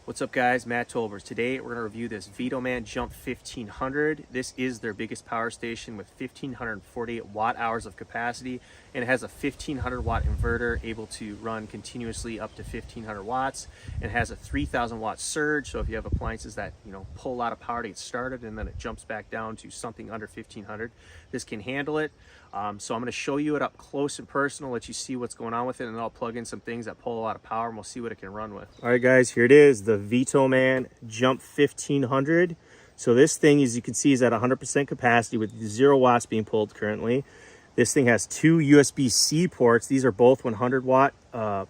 What's up guys, Matt Tolbers. Today we're going to review this Vtoman Jump 1500. This is their biggest power station with 1548 watt hours of capacity, and it has a 1500 watt inverter able to run continuously up to 1500 watts. It has a 3000 watt surge, so if you have appliances that pull a lot of power to get started and then it jumps back down to something under 1500, this can handle it. So I'm going to show you it up close and personal, let you see what's going on with it, and then I'll plug in some things that pull a lot of power and we'll see what it can run with. All right guys, here it is, the Vtoman Jump 1500. So this thing, as you can see, is at 100% capacity with 0 watts being pulled currently. This thing has 2 USB-C ports. These are both 100 watt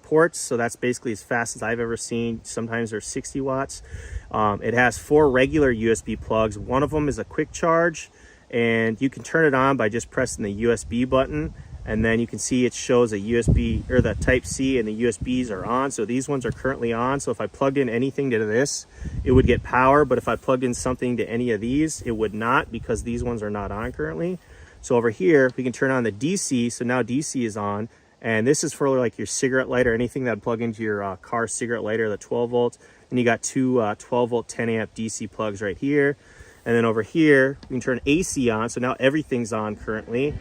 ports, so that's basically as fast as I've ever seen. Sometimes they're 60 watts. It has 4 regular USB plugs. One of them is a quick charge, and you can turn it on by just pressing the USB button, and then you can see it shows a USB or the Type-C, and the USBs are on. So these ones are currently on. So if I plugged in anything to this, it would get power, but if I plugged in something to any of these, it would not, because these ones are not on currently. So over here we can turn on the DC. So now DC is on, and this is for like your cigarette lighter, anything that would plug into your car cigarette lighter, the 12 volt. And you got 2 12 volt 10 amp DC plugs right here. And then over here, we can turn AC on. So now everything's on currently.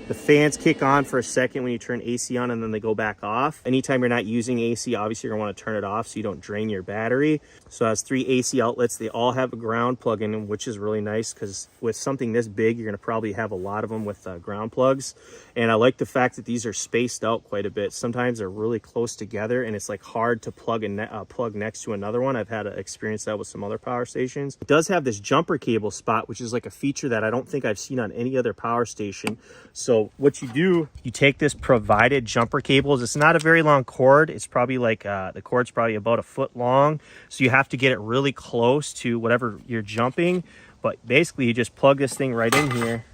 The fans kick on for a second when you turn AC on, and then they go back off. Anytime you're not using AC, obviously you're gonna wanna turn it off so you don't drain your battery. So it has 3 AC outlets. They all have a ground plug in them, which is really nice, because with something this big, you're gonna probably have a lot of them with ground plugs. And I like the fact that these are spaced out quite a bit. Sometimes they're really close together and it's like hard to plug next to another one. I've had to experience that with some other power stations. It does have this jumper cable spot, which is like a feature that I don't think I've seen on any other power station. So what you do, you take this provided jumper cables. It's not a very long cord. It's probably like, the cord's probably about 1 foot long. So you have to get it really close to whatever you're jumping. But basically you just plug this thing right in here.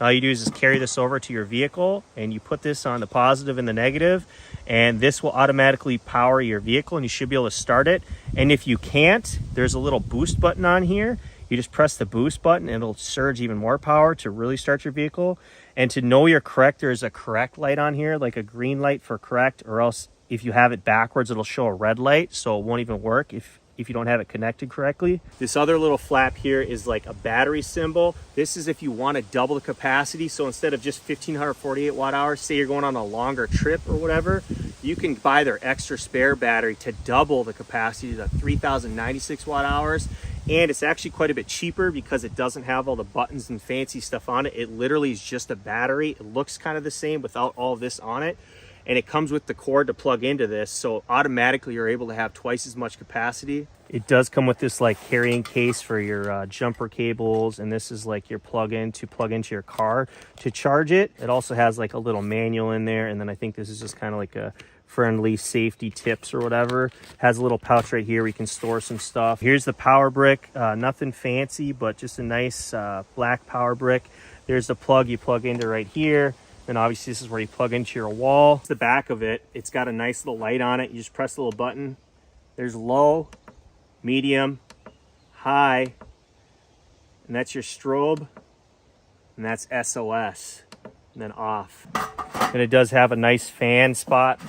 All you do is just carry this over to your vehicle, and you put this on the positive and the negative, and this will automatically power your vehicle, and you should be able to start it. And if you can't, there's a little boost button on here. You just press the boost button and it'll surge even more power to really start your vehicle. And to know you're correct, there's a correct light on here, like a green light for correct, or else if you have it backwards, it'll show a red light, so it won't even work if you don't have it connected correctly. This other little flap here is like a battery symbol. This is if you want to double the capacity. So instead of just 1548 watt hours, say you're going on a longer trip or whatever, you can buy their extra spare battery to double the capacity to 3096 watt hours. And it's actually quite a bit cheaper because it doesn't have all the buttons and fancy stuff on it. It literally is just a battery. It looks kind of the same without all this on it. And it comes with the cord to plug into this, so automatically you're able to have twice as much capacity. It does come with this like carrying case for your jumper cables, and this is like your plug-in to plug into your car to charge it. It also has like a little manual in there, and then I think this is just kind of like a friendly safety tips or whatever. Has a little pouch right here where you can store some stuff. Here's the power brick, nothing fancy, but just a nice black power brick. There's the plug you plug into right here. Then obviously this is where you plug into your wall. The back of it, it's got a nice little light on it. You just press the little button. There's low, medium, high, and that's your strobe, and that's SOS, and then off. And it does have a nice fan spot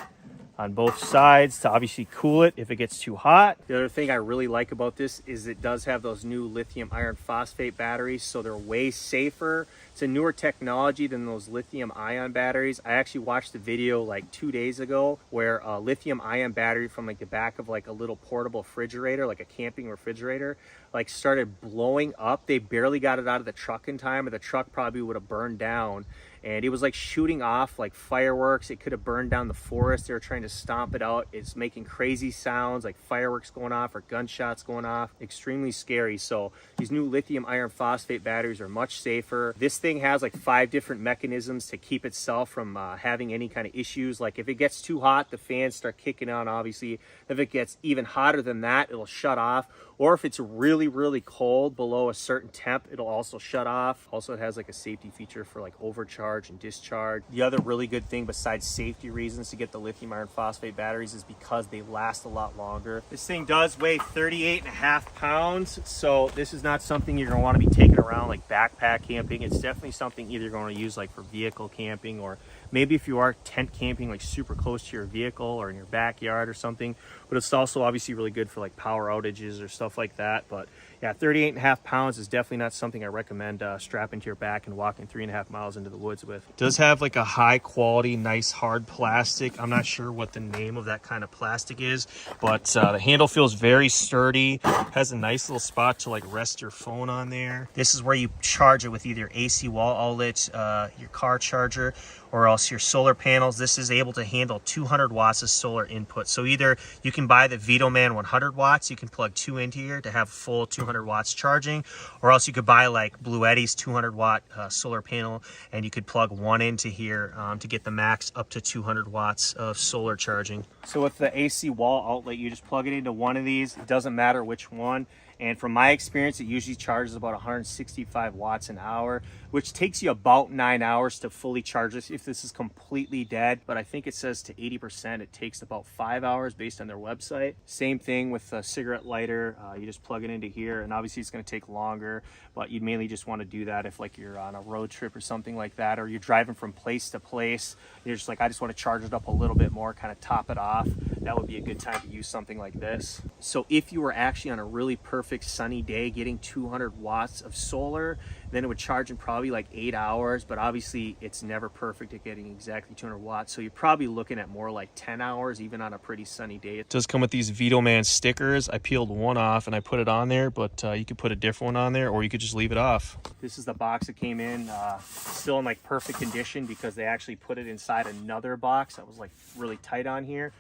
on both sides to obviously cool it if it gets too hot. The other thing I really like about this is it does have those new lithium iron phosphate batteries, so they're way safer. It's a newer technology than those lithium ion batteries. I actually watched a video like 2 days ago where a lithium ion battery from like the back of like a little portable refrigerator, like a camping refrigerator, like started blowing up. They barely got it out of the truck in time, or the truck probably would have burned down. And it was like shooting off like fireworks. It could have burned down the forest. They were trying to stomp it out. It's making crazy sounds like fireworks going off or gunshots going off. Extremely scary. So these new lithium iron phosphate batteries are much safer. This thing has like 5 different mechanisms to keep itself from having any kind of issues. Like if it gets too hot, the fans start kicking on, obviously. If it gets even hotter than that, it'll shut off. Or if it's really, really cold below a certain temp, it'll also shut off. Also, it has like a safety feature for like overcharge and discharge. The other really good thing besides safety reasons to get the lithium iron phosphate batteries is because they last a lot longer. This thing does weigh 38.5 pounds. So this is not something you're gonna wanna be taking around like backpack camping. It's definitely something either you're gonna use like for vehicle camping or maybe if you are tent camping like super close to your vehicle or in your backyard or something. But it's also obviously really good for like power outages or stuff like that. But yeah, 38.5 pounds is definitely not something I recommend strapping to your back and walking 3.5 miles into the woods with. It does have like a high quality, nice hard plastic. I'm not sure what the name of that kind of plastic is, but the handle feels very sturdy. Has a nice little spot to like rest your phone on there. This is where you charge it with either AC wall outlet, your car charger, or else your solar panels. This is able to handle 200 watts of solar input. So either you can buy the Vtoman 100 watts, you can plug 2 into here to have full 200 watts charging, or else you could buy like Blue Eddy's 200 watt solar panel, and you could plug 1 into here to get the max up to 200 watts of solar charging. So with the AC wall outlet, you just plug it into one of these. It doesn't matter which one. And from my experience, it usually charges about 165 watts an hour, which takes you about 9 hours to fully charge this if this is completely dead. But I think it says to 80%, it takes about 5 hours based on their website. Same thing with a cigarette lighter. You just plug it into here, and obviously it's going to take longer, but you'd mainly just want to do that if like you're on a road trip or something like that, or you're driving from place to place. You're just like, I just want to charge it up a little bit more, kind of top it off. That would be a good time to use something like this. So if you were actually on a really perfect sunny day getting 200 watts of solar, then it would charge in probably like 8 hours, but obviously it's never perfect at getting exactly 200 watts. So you're probably looking at more like 10 hours, even on a pretty sunny day. It does come with these Vtoman stickers. I peeled one off and I put it on there, but you could put a different one on there, or you could just leave it off. This is the box that came in, still in like perfect condition because they actually put it inside another box that was like really tight on here.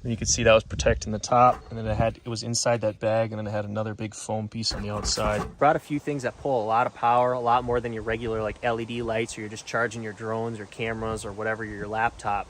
And you can see that was protecting the top, and then it was inside that bag, and then it had another big foam piece on the outside. Brought a few things that pull a lot of power, a lot more than your regular like LED lights, or you're just charging your drones or cameras or whatever, your laptop.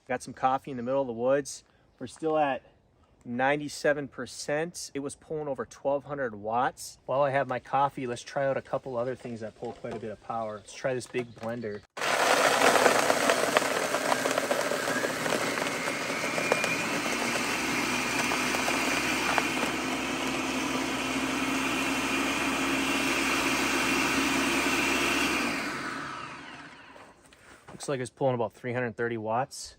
Got some coffee in the middle of the woods. We're still at 97%. It was pulling over 1200 watts. While I have my coffee, let's try out a couple other things that pull quite a bit of power. Let's try this big blender. Looks like it's pulling about 330 watts.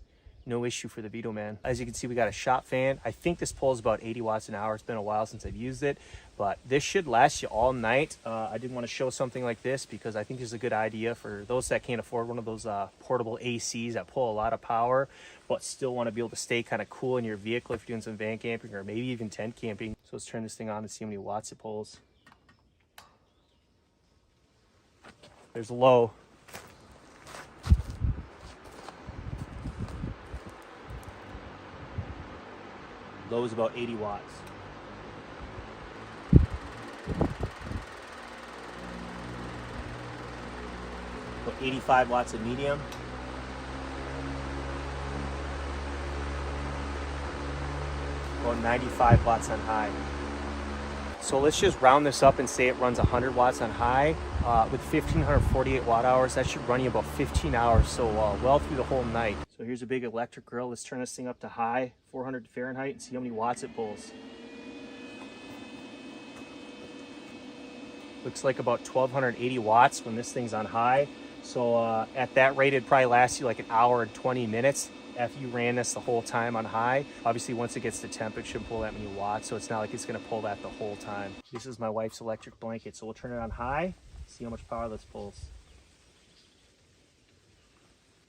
No issue for the Vtoman. As you can see, we got a shop fan. I think this pulls about 80 watts an hour. It's been a while since I've used it, but this should last you all night. I did want to show something like this because I think this is a good idea for those that can't afford one of those portable ACs that pull a lot of power, but still want to be able to stay kind of cool in your vehicle if you're doing some van camping or maybe even tent camping. So let's turn this thing on and see how many watts it pulls. There's low. Low is about 80 watts. About 85 watts of medium. About 95 watts on high. So let's just round this up and say it runs 100 watts on high. With 1548 watt hours, that should run you about 15 hours, so well through the whole night. So here's a big electric grill. Let's turn this thing up to high, 400 Fahrenheit, and see how many watts it pulls. Looks like about 1280 watts when this thing's on high. So at that rate, it'd probably last you like an hour and 20 minutes after you ran this the whole time on high. Obviously, once it gets to temp, it shouldn't pull that many watts, so it's not like it's gonna pull that the whole time. This is my wife's electric blanket, so we'll turn it on high, see how much power this pulls.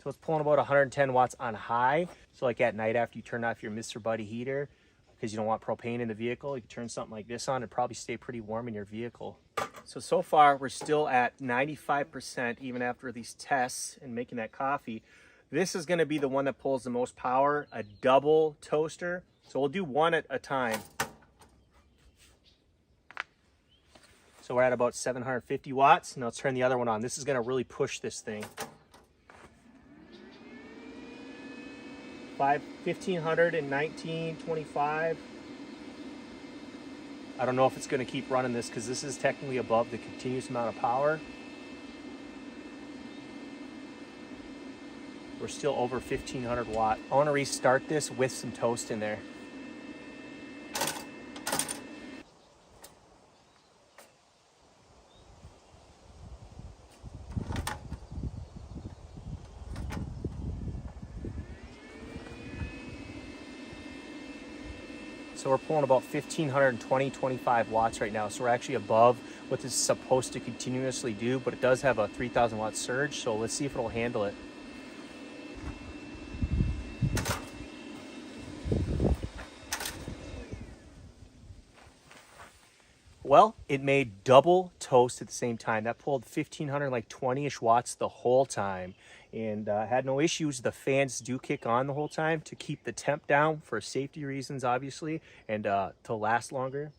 So it's pulling about 110 watts on high. So like at night after you turn off your Mr. Buddy heater, because you don't want propane in the vehicle, you can turn something like this on and probably stay pretty warm in your vehicle. So far we're still at 95% even after these tests and making that coffee. This is gonna be the one that pulls the most power, a double toaster. So we'll do one at a time. So we're at about 750 watts. Now let's turn the other one on. This is gonna really push this thing. 1519.25. I don't know if it's gonna keep running this because this is technically above the continuous amount of power. We're still over 1500 watt. I wanna restart this with some toast in there. So we're pulling about 25 watts right now. So we're actually above what this is supposed to continuously do, but it does have a 3000 watt surge. So let's see if it'll handle it. Well, it made double toast at the same time. That pulled 1500, like 20-ish watts the whole time, and had no issues. The fans do kick on the whole time to keep the temp down for safety reasons, obviously, and to last longer.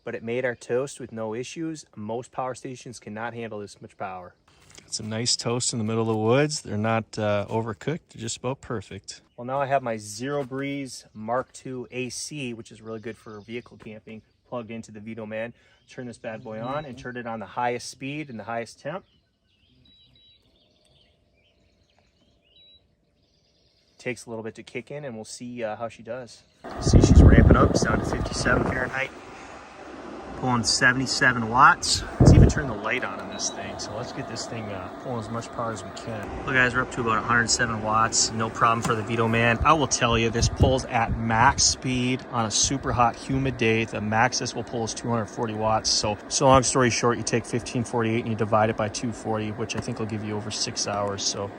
But it made our toast with no issues. Most power stations cannot handle this much power. Got some nice toast in the middle of the woods. They're not overcooked. They're just about perfect. Well, now I have my Zero Breeze Mark II AC, which is really good for vehicle camping, plugged into the Vtoman. Turn this bad boy on and turn it on the highest speed and the highest temp. Takes a little bit to kick in, and we'll see how she does. See, she's ramping up. It's down to 57 Fahrenheit. Pulling 77 watts. Let's even turn the light on this thing. So let's get this thing pulling as much power as we can. Look guys, we're up to about 107 watts. No problem for the Vtoman. I will tell you, this pulls at max speed on a super hot, humid day. The max this will pull is 240 watts. So long story short, you take 1548 and you divide it by 240, which I think will give you over 6 hours. So,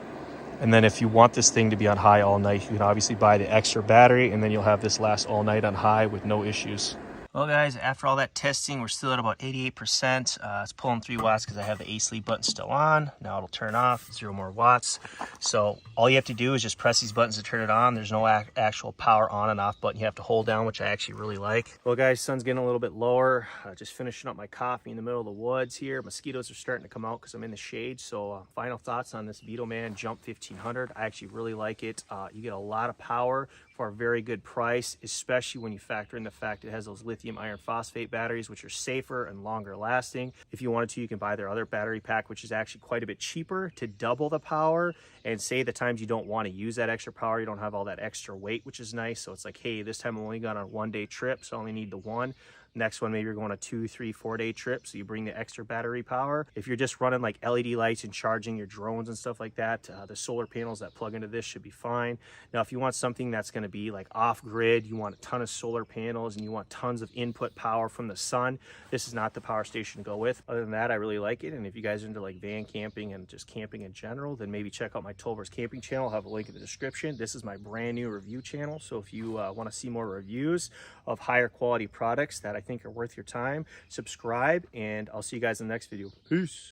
and then if you want this thing to be on high all night, you can obviously buy the extra battery, and then you'll have this last all night on high with no issues. Well guys, after all that testing, we're still at about 88%. It's pulling 3 watts because I have the AC button still on. Now it'll turn off, 0 more watts. So all you have to do is just press these buttons to turn it on. There's no actual power on and off button you have to hold down, which I actually really like. Well guys, sun's getting a little bit lower. Just finishing up my coffee in the middle of the woods here. Mosquitoes are starting to come out because I'm in the shade. So final thoughts on this Vtoman Jump 1500. I actually really like it. You get a lot of power for a very good price, especially when you factor in the fact it has those lithium iron phosphate batteries, which are safer and longer lasting. If you wanted to, you can buy their other battery pack, which is actually quite a bit cheaper to double the power. And say the times you don't want to use that extra power, you don't have all that extra weight, which is nice. So it's like, hey, this time I'm only going on a 1-day trip, so I only need the one. Next one, maybe you're going a 2, 3, 4-day trip, so you bring the extra battery power. If you're just running like LED lights and charging your drones and stuff like that, the solar panels that plug into this should be fine. Now, if you want something that's going to be like off-grid, you want a ton of solar panels and you want tons of input power from the sun, this is not the power station to go with. Other than that, I really like it. And if you guys are into like van camping and just camping in general, then maybe check out my Tolbers Camping channel. I'll have a link in the description. This is my brand new review channel. So if you want to see more reviews of higher quality products that I think are worth your time, subscribe, and I'll see you guys in the next video. Peace.